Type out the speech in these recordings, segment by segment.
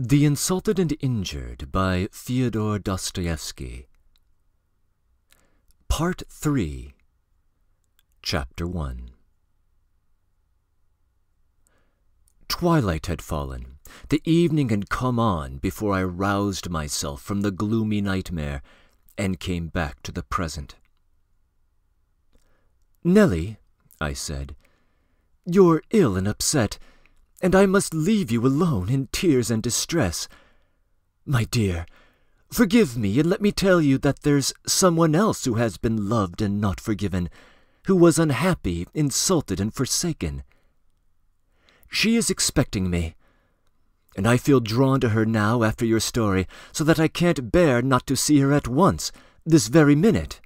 The Insulted and Injured by Fyodor Dostoevsky. Part 3, Chapter 1. Twilight had fallen. The evening had come on before I roused myself from the gloomy nightmare and came back to the present. "Nellie," I said, "you're ill and upset, and I must leave you alone in tears and distress. My dear, forgive me, and let me tell you that there's someone else who has been loved and not forgiven, who was unhappy, insulted, and forsaken. She is expecting me, and I feel drawn to her now after your story, so that I can't bear not to see her at once, this very minute."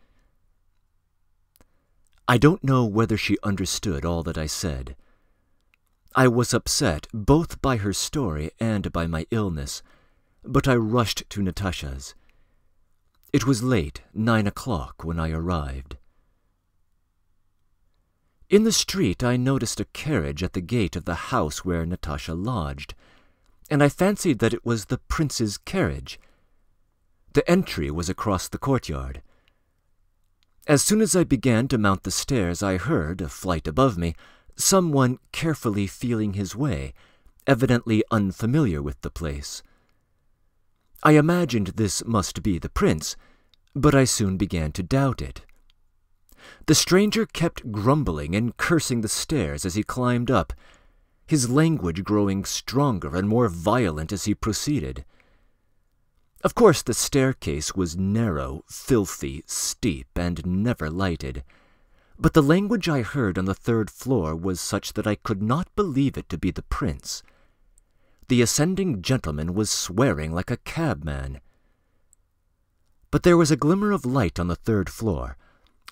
I don't know whether she understood all that I said. I was upset both by her story and by my illness, but I rushed to Natasha's. It was late, 9 o'clock, when I arrived. In the street I noticed a carriage at the gate of the house where Natasha lodged, and I fancied that it was the prince's carriage. The entry was across the courtyard. As soon as I began to mount the stairs, I heard, a flight above me, someone carefully feeling his way, evidently unfamiliar with the place. I imagined this must be the prince, but I soon began to doubt it. The stranger kept grumbling and cursing the stairs as he climbed up, his language growing stronger and more violent as he proceeded. Of course, the staircase was narrow, filthy, steep, and never lighted. But the language I heard on the 3rd floor was such that I could not believe it to be the prince. The ascending gentleman was swearing like a cabman. But there was a glimmer of light on the 3rd floor.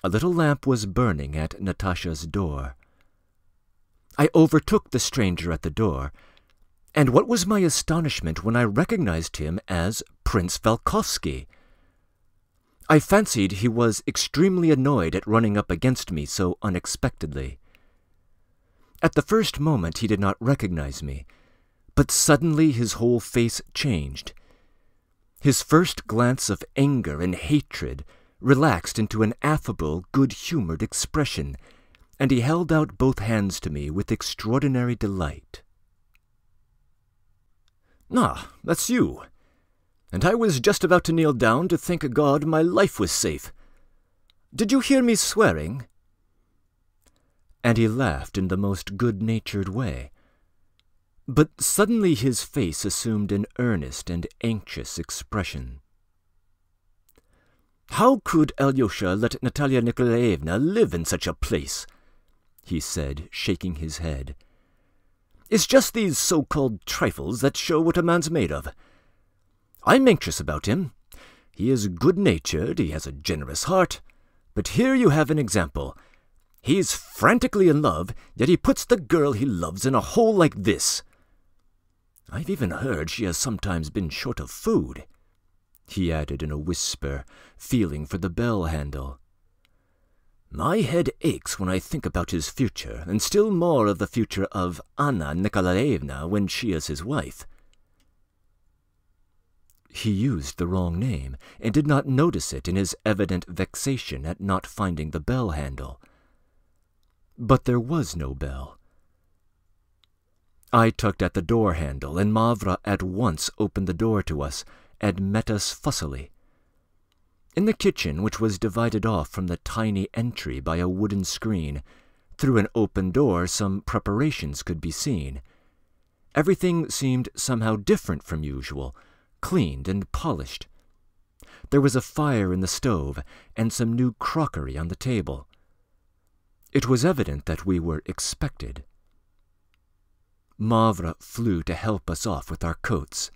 A little lamp was burning at Natasha's door. I overtook the stranger at the door, and what was my astonishment when I recognized him as Prince Valkovsky. I fancied he was extremely annoyed at running up against me so unexpectedly. At the first moment he did not recognize me, but suddenly his whole face changed. His first glance of anger and hatred relaxed into an affable, good-humored expression, and he held out both hands to me with extraordinary delight. "Ah, that's you. And I was just about to kneel down to thank God my life was safe. Did you hear me swearing?" And he laughed in the most good-natured way. But suddenly his face assumed an earnest and anxious expression. "How could Alyosha let Natalia Nikolaevna live in such a place?" he said, shaking his head. "It's just these so-called trifles that show what a man's made of. I'm anxious about him. He is good-natured, he has a generous heart. But here you have an example. He's frantically in love, yet he puts the girl he loves in a hole like this. I've even heard she has sometimes been short of food," he added in a whisper, feeling for the bell handle. "My head aches when I think about his future, and still more of the future of Anna Nikolaevna when she is his wife." He used the wrong name, and did not notice it in his evident vexation at not finding the bell handle. But there was no bell. I tugged at the door handle, and Mavra at once opened the door to us, and met us fussily. In the kitchen, which was divided off from the tiny entry by a wooden screen, through an open door some preparations could be seen. Everything seemed somehow different from usual, cleaned and polished. There was a fire in the stove, and some new crockery on the table. It was evident that we were expected. Mavra flew to help us off with our coats.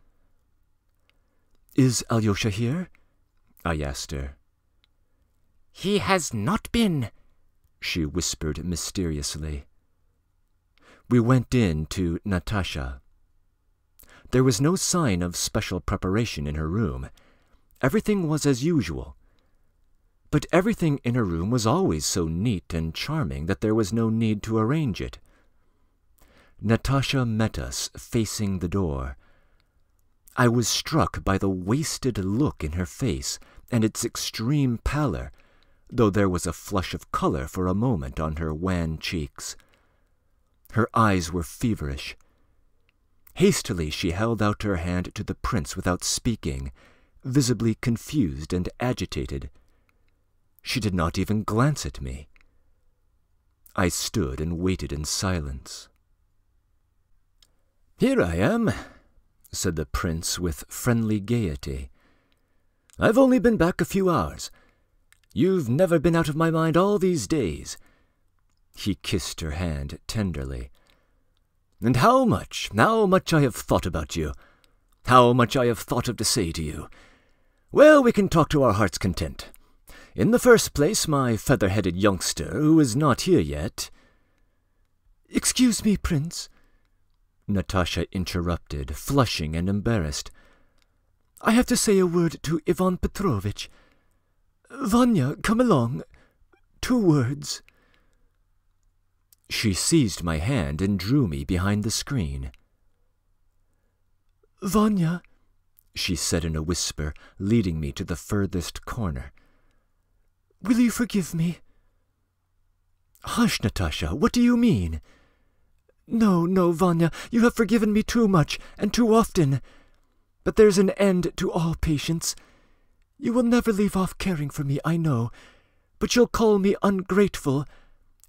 "Is Alyosha here?" I asked her. "He has not been," she whispered mysteriously. We went in to Natasha. There was no sign of special preparation in her room. Everything was as usual. But everything in her room was always so neat and charming that there was no need to arrange it. Natasha met us, facing the door. I was struck by the wasted look in her face and its extreme pallor, though there was a flush of color for a moment on her wan cheeks. Her eyes were feverish. Hastily she held out her hand to the prince without speaking, visibly confused and agitated. She did not even glance at me. I stood and waited in silence. "Here I am," said the prince with friendly gaiety. "I've only been back a few hours. You've never been out of my mind all these days." He kissed her hand tenderly. "And how much I have thought about you. How much I have thought of to say to you. Well, we can talk to our heart's content. In the first place, my feather-headed youngster, who is not here yet—" "Excuse me, Prince," Natasha interrupted, flushing and embarrassed. "I have to say a word to Ivan Petrovitch. Vanya, come along. 2 words." She seized my hand and drew me behind the screen. "Vanya," she said in a whisper, leading me to the furthest corner. "Will you forgive me?" "Hush, Natasha, what do you mean?" No, Vanya, you have forgiven me too much, and too often. But there's an end to all patience. You will never leave off caring for me, I know, but you'll call me ungrateful,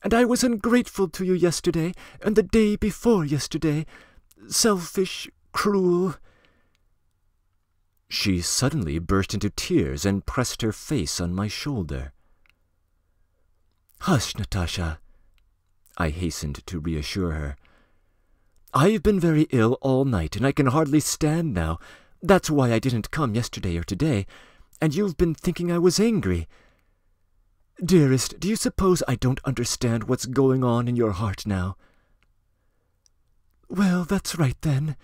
and I was ungrateful to you yesterday, and the day before yesterday. Selfish, cruel. She suddenly burst into tears and pressed her face on my shoulder. "Hush, Natasha," I hastened to reassure her. "I've been very ill all night, and I can hardly stand now. That's why I didn't come yesterday or today, and you've been thinking I was angry. Dearest, do you suppose I don't understand what's going on in your heart now?" "Well, that's right, then.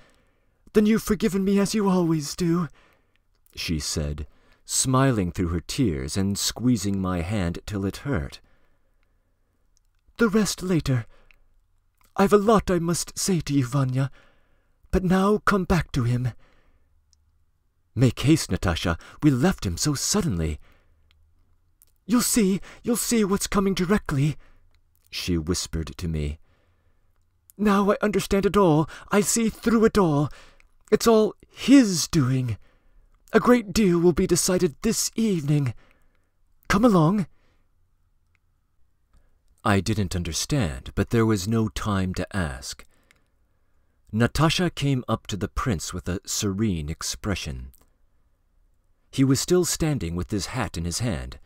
Then you've forgiven me as you always do," she said, smiling through her tears and squeezing my hand till it hurt. "The rest later. I've a lot I must say to you, Vanya, but now come back to him." "Make haste, Natasha. We left him so suddenly." You'll see what's coming directly," she whispered to me. "Now I understand it all. I see through it all. It's all his doing. A great deal will be decided this evening. Come along." I didn't understand, but there was no time to ask. Natasha came up to the prince with a serene expression. He was still standing with his hat in his hand.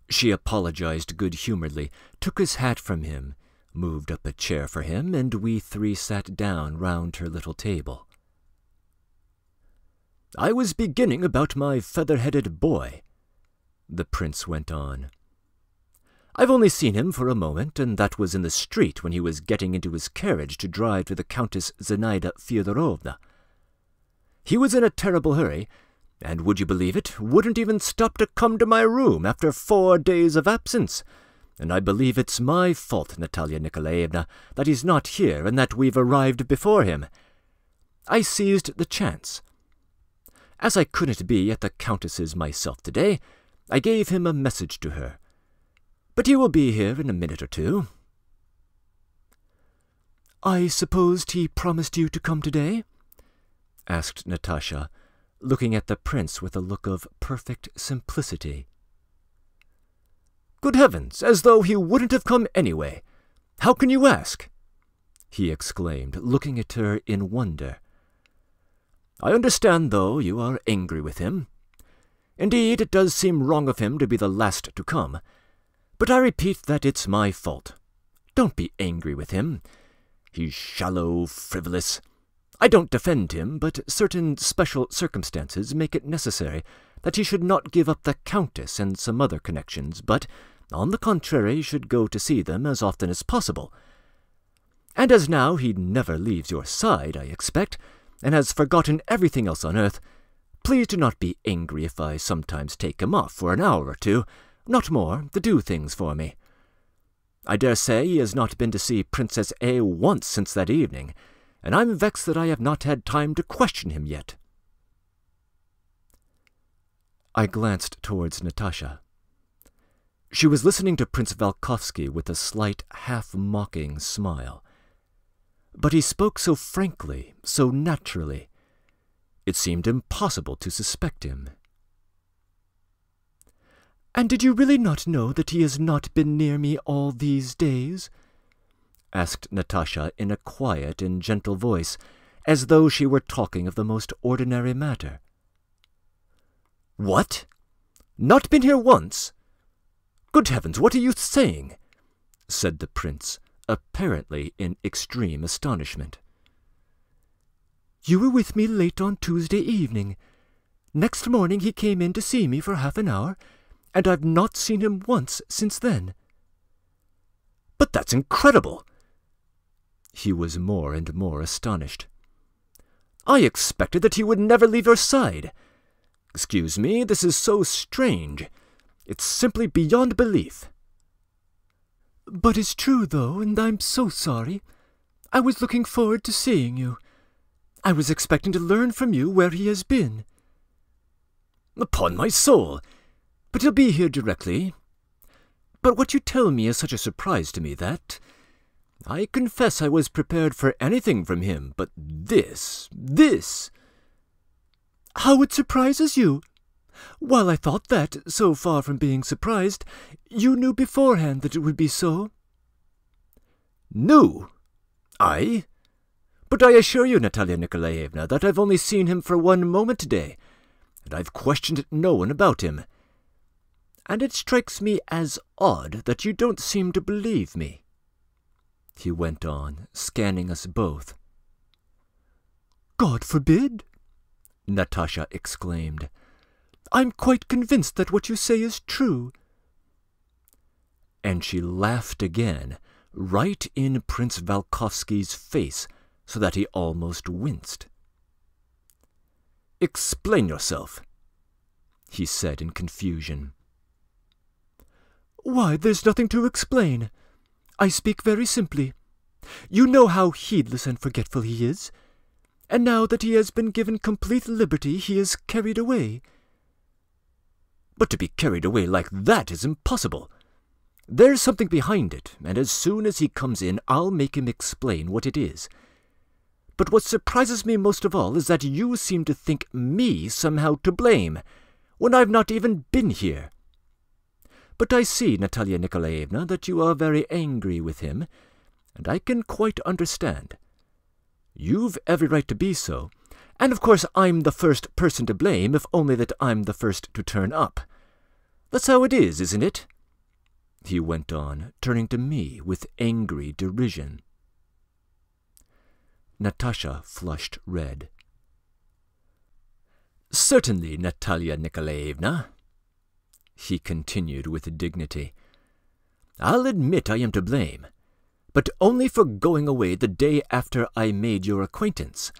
She apologized good-humoredly, took his hat from him, moved up a chair for him, and we 3 sat down round her little table. "I was beginning about my feather-headed boy," the prince went on. "I've only seen him for a moment, and that was in the street when he was getting into his carriage to drive to the Countess Zinaida Fyodorovna. He was in a terrible hurry, and, would you believe it, wouldn't even stop to come to my room after 4 days of absence. And I believe it's my fault, Natalia Nikolaevna, that he's not here and that we've arrived before him. I seized the chance. As I couldn't be at the Countess's myself today, I gave him a message to her. But he will be here in a minute or 2. "I supposed he promised you to come today?" asked Natasha, looking at the prince with a look of perfect simplicity. "Good heavens, as though he wouldn't have come anyway! How can you ask?" he exclaimed, looking at her in wonder. "I understand, though, you are angry with him. Indeed, it does seem wrong of him to be the last to come. But I repeat that it's my fault. Don't be angry with him. He's shallow, frivolous. I don't defend him, but certain special circumstances make it necessary that he should not give up the Countess and some other connections, but, on the contrary, should go to see them as often as possible. And as now he never leaves your side, I expect, and has forgotten everything else on earth, please do not be angry if I sometimes take him off for an hour or 2, not more, to do things for me. I dare say he has not been to see Princess A once since that evening, and I'm vexed that I have not had time to question him yet. I glanced towards Natasha. She was listening to Prince Volkovsky with a slight, half-mocking smile. But he spoke so frankly, so naturally. It seemed impossible to suspect him. "And did you really not know that he has not been near me all these days?" asked Natasha in a quiet and gentle voice, as though she were talking of the most ordinary matter. "What? Not been here once? Good heavens, what are you saying?" said the prince, apparently in extreme astonishment. "You were with me late on Tuesday evening. Next morning he came in to see me for half an hour, and I've not seen him once since then." "But that's incredible!" He was more and more astonished. "I expected that he would never leave your side. Excuse me, this is so strange. It's simply beyond belief." "But it's true, though, and I'm so sorry. I was looking forward to seeing you. I was expecting to learn from you where he has been." "Upon my soul! But he'll be here directly. But what you tell me is such a surprise to me that I confess I was prepared for anything from him, but this... "How it surprises you? While I thought that, so far from being surprised, you knew beforehand that it would be so." "Knew? I? But I assure you, Natalia Nikolaevna, that I've only seen him for 1 moment today, and I've questioned no one about him. And it strikes me as odd that you don't seem to believe me," he went on, scanning us both. "God forbid!" Natasha exclaimed. "I'm quite convinced that what you say is true." And she laughed again, right in Prince Volkovsky's face, so that he almost winced. "Explain yourself," he said in confusion. "Why, there's nothing to explain. I speak very simply. You know how heedless and forgetful he is, and now that he has been given complete liberty, he is carried away." "But to be carried away like that is impossible. There's something behind it, and as soon as he comes in, I'll make him explain what it is. But what surprises me most of all is that you seem to think me somehow to blame, when I've not even been here. But I see, Natalia Nikolaevna, that you are very angry with him, and I can quite understand. You've every right to be so, and of course I'm the first person to blame, if only that I'm the first to turn up. That's how it is, isn't it?" he went on, turning to me with angry derision. Natasha flushed red. "Certainly, Natalia Nikolaevna," he continued with dignity. "I'll admit I am to blame, but only for going away the day after I made your acquaintance.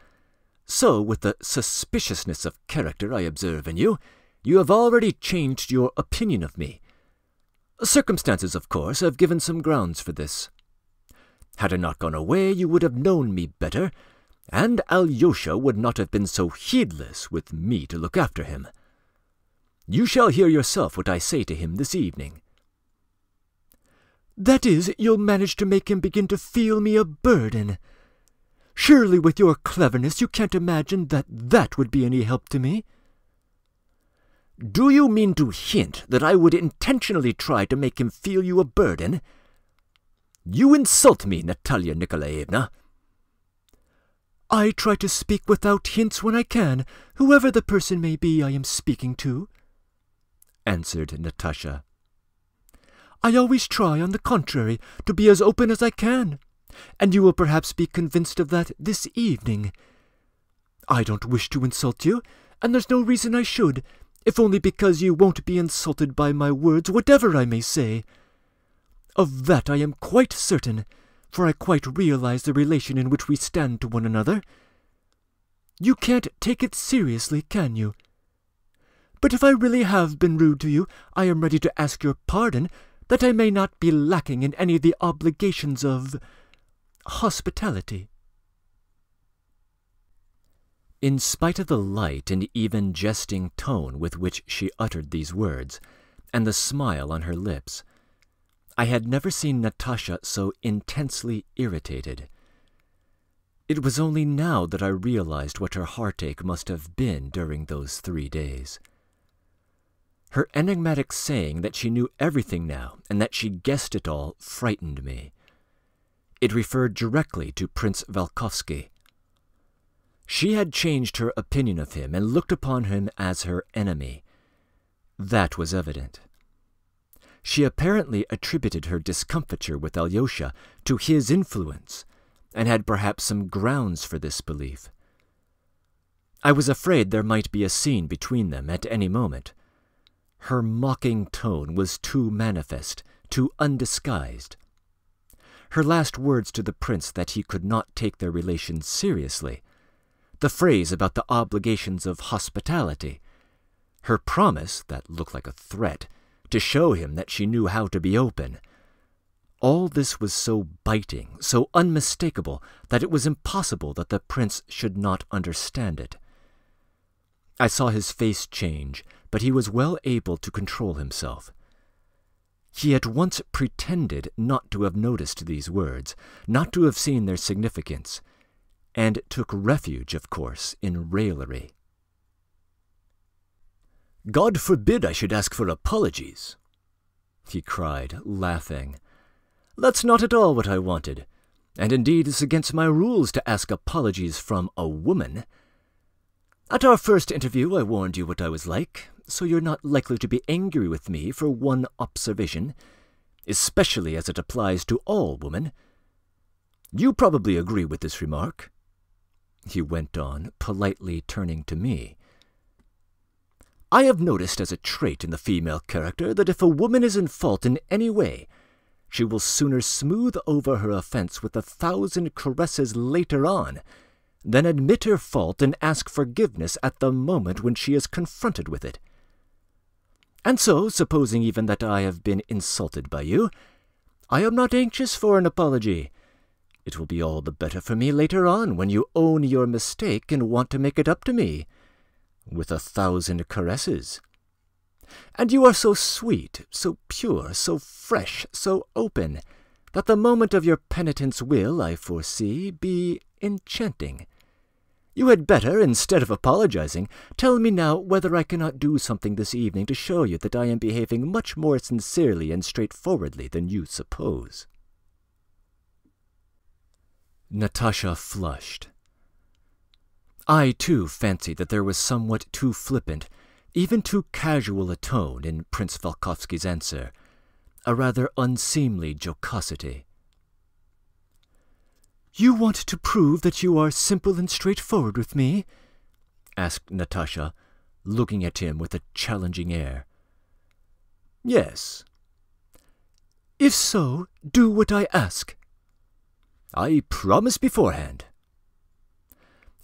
So, with the suspiciousness of character I observe in you, you have already changed your opinion of me. Circumstances, of course, have given some grounds for this. Had I not gone away, you would have known me better, and Alyosha would not have been so heedless with me to look after him. You shall hear yourself what I say to him this evening." "That is, you'll manage to make him begin to feel me a burden. Surely with your cleverness you can't imagine that that would be any help to me." "Do you mean to hint that I would intentionally try to make him feel you a burden? You insult me, Natalia Nikolaevna." "I try to speak without hints when I can, whoever the person may be I am speaking to," answered Natasha. "I always try, on the contrary, to be as open as I can, and you will perhaps be convinced of that this evening. I don't wish to insult you, and there's no reason I should, if only because you won't be insulted by my words, whatever I may say. Of that I am quite certain, for I quite realize the relation in which we stand to one another. You can't take it seriously, can you? But if I really have been rude to you, I am ready to ask your pardon, that I may not be lacking in any of the obligations of hospitality." In spite of the light and even jesting tone with which she uttered these words, and the smile on her lips, I had never seen Natasha so intensely irritated. It was only now that I realized what her heartache must have been during those 3 days. Her enigmatic saying that she knew everything now and that she guessed it all frightened me. It referred directly to Prince Volkovsky. She had changed her opinion of him and looked upon him as her enemy. That was evident. She apparently attributed her discomfiture with Alyosha to his influence, and had perhaps some grounds for this belief. I was afraid there might be a scene between them at any moment. Her mocking tone was too manifest, too undisguised. Her last words to the prince that he could not take their relations seriously, the phrase about the obligations of hospitality, her promise, that looked like a threat, to show him that she knew how to be open, all this was so biting, so unmistakable, that it was impossible that the prince should not understand it. I saw his face change, but he was well able to control himself. He at once pretended not to have noticed these words, not to have seen their significance, and took refuge, of course, in raillery. "God forbid I should ask for apologies," he cried, laughing. "That's not at all what I wanted, and indeed it's against my rules to ask apologies from a woman. At our first interview I warned you what I was like, so you're not likely to be angry with me for one observation, especially as it applies to all women. You probably agree with this remark," he went on, politely turning to me. "I have noticed as a trait in the female character that if a woman is in fault in any way, she will sooner smooth over her offense with 1,000 caresses later on than admit her fault and ask forgiveness at the moment when she is confronted with it. And so, supposing even that I have been insulted by you, I am not anxious for an apology. It will be all the better for me later on when you own your mistake and want to make it up to me, with 1,000 caresses. And you are so sweet, so pure, so fresh, so open, that the moment of your penitence will, I foresee, be enchanting. You had better, instead of apologizing, tell me now whether I cannot do something this evening to show you that I am behaving much more sincerely and straightforwardly than you suppose." Natasha flushed. I, too, fancied that there was somewhat too flippant, even too casual a tone in Prince Volkovsky's answer, a rather unseemly jocosity. "You want to prove that you are simple and straightforward with me?" asked Natasha, looking at him with a challenging air. "Yes." "If so, do what I ask." "I promise beforehand."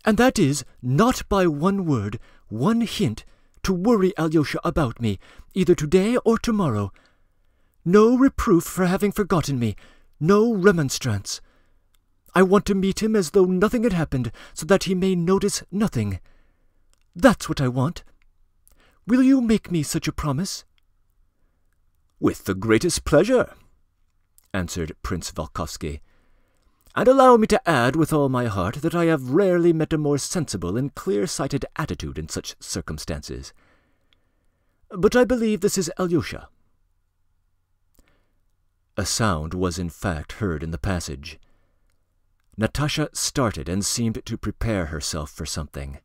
"And that is, not by one word, one hint, to worry Alyosha about me, either today or tomorrow. No reproof for having forgotten me, no remonstrance. I want to meet him as though nothing had happened, so that he may notice nothing. That's what I want. Will you make me such a promise?" "With the greatest pleasure," answered Prince Volkovsky. "And allow me to add with all my heart that I have rarely met a more sensible and clear-sighted attitude in such circumstances. But I believe this is Alyosha." A sound was in fact heard in the passage. Natasha started and seemed to prepare herself for something.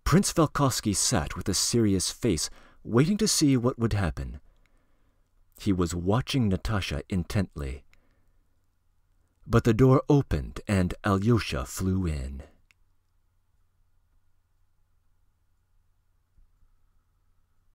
Prince Volkovsky sat with a serious face, waiting to see what would happen. He was watching Natasha intently. But the door opened and Alyosha flew in.